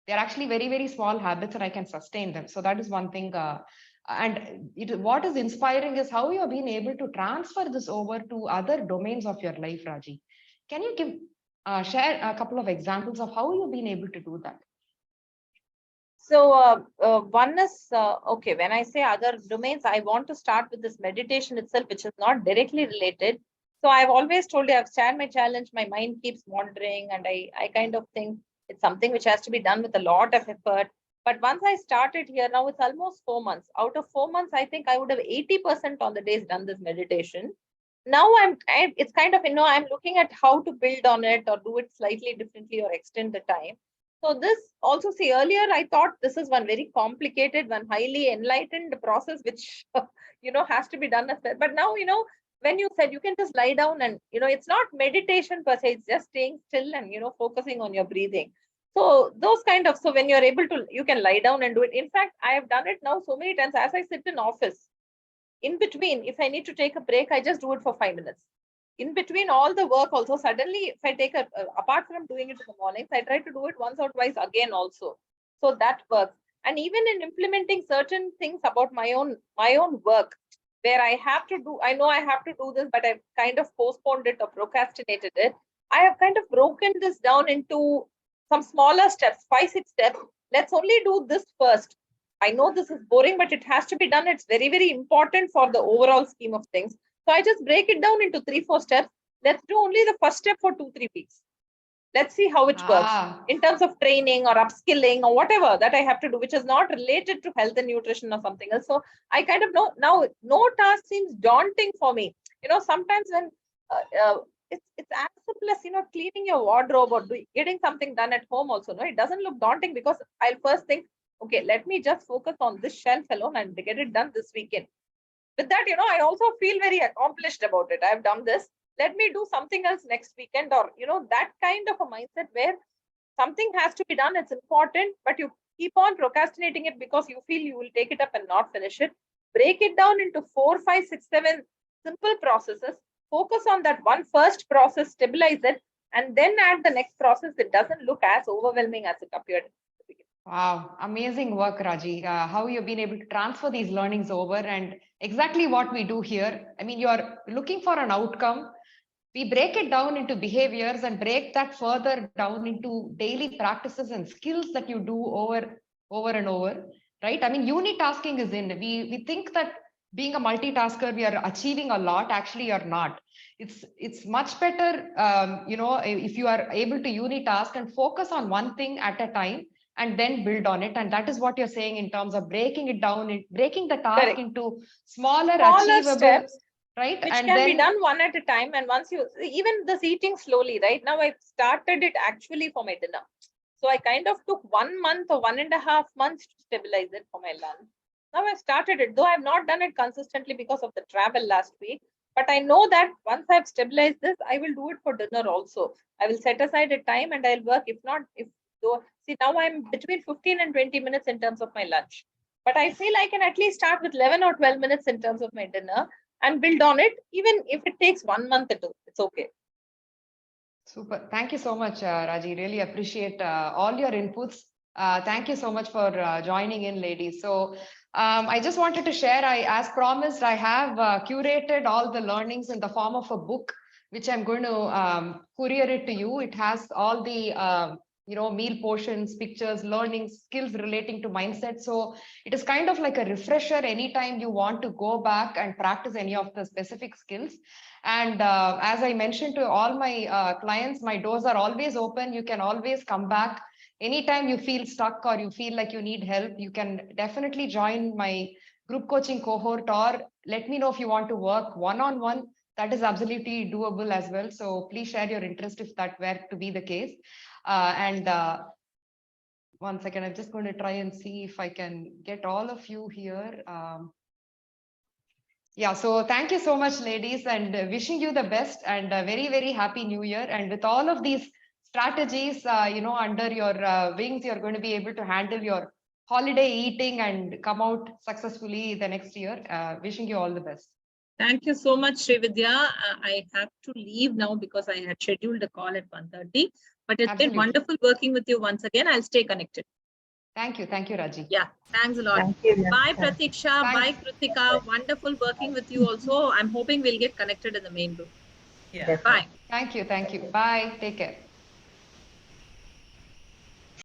They're actually very, very small habits and I can sustain them. So that is one thing. What is inspiring is how you have been able to transfer this over to other domains of your life, Raji. Can you share a couple of examples of how you've been able to do that? So one is, okay, when I say other domains, I want to start with this meditation itself, which is not directly related. So I've always told you, I've shared my challenge, my mind keeps wandering, and I kind of think it's something which has to be done with a lot of effort. But once I started here, now it's almost 4 months. Out of 4 months, I think I would have 80% on the days done this meditation. Now it's kind of, I'm looking at how to build on it or do it slightly differently or extend the time. So this also, see, earlier I thought this is one very complicated, one highly enlightened process, which, has to be done as well. But now, when you said you can just lie down and, it's not meditation per se, it's just staying still and, focusing on your breathing. So so when you're able to, you can lie down and do it. In fact, I have done it now so many times as I sit in office. In between, if I need to take a break, I just do it for 5 minutes. In between all the work also, suddenly if I take apart from doing it in the mornings, I try to do it once or twice again also. So that works. And even in implementing certain things about my own work, where I know I have to do this, but I've kind of postponed it or procrastinated it. I have kind of broken this down into some smaller steps, 5-6 steps. Let's only do this first. I know this is boring, but it has to be done. It's very, very important for the overall scheme of things. So I just break it down into 3-4 steps. Let's do only the first step for 2-3 weeks. Let's see how it works in terms of training or upskilling or whatever that I have to do, which is not related to health and nutrition or something else. So I kind of know now, no task seems daunting for me. Sometimes when it's as simple as, cleaning your wardrobe or getting something done at home also. No, it doesn't look daunting, because I'll first think, okay, let me just focus on this shelf alone and get it done this weekend. with that, I also feel very accomplished about it. I've done this. Let me do something else next weekend, or, that kind of a mindset where something has to be done. It's important, but you keep on procrastinating it because you feel you will take it up and not finish it. Break it down into 4, 5, 6, 7 simple processes. Focus on that one first process, stabilize it, and then add the next process. It doesn't look as overwhelming as it appeared. Wow, amazing work, Raji. How you've been able to transfer these learnings over, and exactly what we do here. I mean, you're looking for an outcome. We break it down into behaviors and break that further down into daily practices and skills that you do over and over, right? I mean, unitasking is in. We think that being a multitasker, we are achieving a lot. Actually, you're not. It's much better, if you are able to unitask and focus on one thing at a time and then build on it. And that is what you're saying in terms of breaking it down, breaking the task Correct. into smaller achievable steps, right? which and can then be done one at a time. And once you, even this eating slowly, right now I've started it actually for my dinner. So I kind of took 1 month or 1.5 months to stabilize it for my lunch. Now I've started it, though I've not done it consistently because of the travel last week. But I know that once I've stabilized this, I will do it for dinner also. I will set aside a time and I'll work. If not, see, now I'm between 15 and 20 minutes in terms of my lunch. But I feel I can at least start with 11 or 12 minutes in terms of my dinner and build on it. Even if it takes 1 month or 2, it's okay. Super. Thank you so much, Raji. Really appreciate all your inputs. Thank you so much for joining in, ladies. So I just wanted to share, as promised, I have curated all the learnings in the form of a book, which I'm going to courier it to you. It has all the meal portions, pictures, learnings, skills relating to mindset. So it is kind of like a refresher anytime you want to go back and practice any of the specific skills. And as I mentioned to all my clients, my doors are always open. You can always come back. Anytime you feel stuck or you feel like you need help, you can definitely join my group coaching cohort, or let me know if you want to work one-on-one. That is absolutely doable as well. So please share your interest if that were to be the case. And 1 second, I'm just going to try and see if I can get all of you here. Yeah, so thank you so much, ladies, and wishing you the best and a very, very happy new year. And with all of these strategies, under your wings, you're going to be able to handle your holiday eating and come out successfully the next year. Wishing you all the best. Thank you so much, Srividya. I have to leave now because I had scheduled a call at 1:30. But it's been wonderful working with you once again. I'll stay connected. Thank you, Raji. Yeah, thanks a lot. Thank you. Bye, Pratiksha. Bye, Kritika. Wonderful working with you also. I'm hoping we'll get connected in the main group. Yeah. Bye. Thank you. Bye. Take care.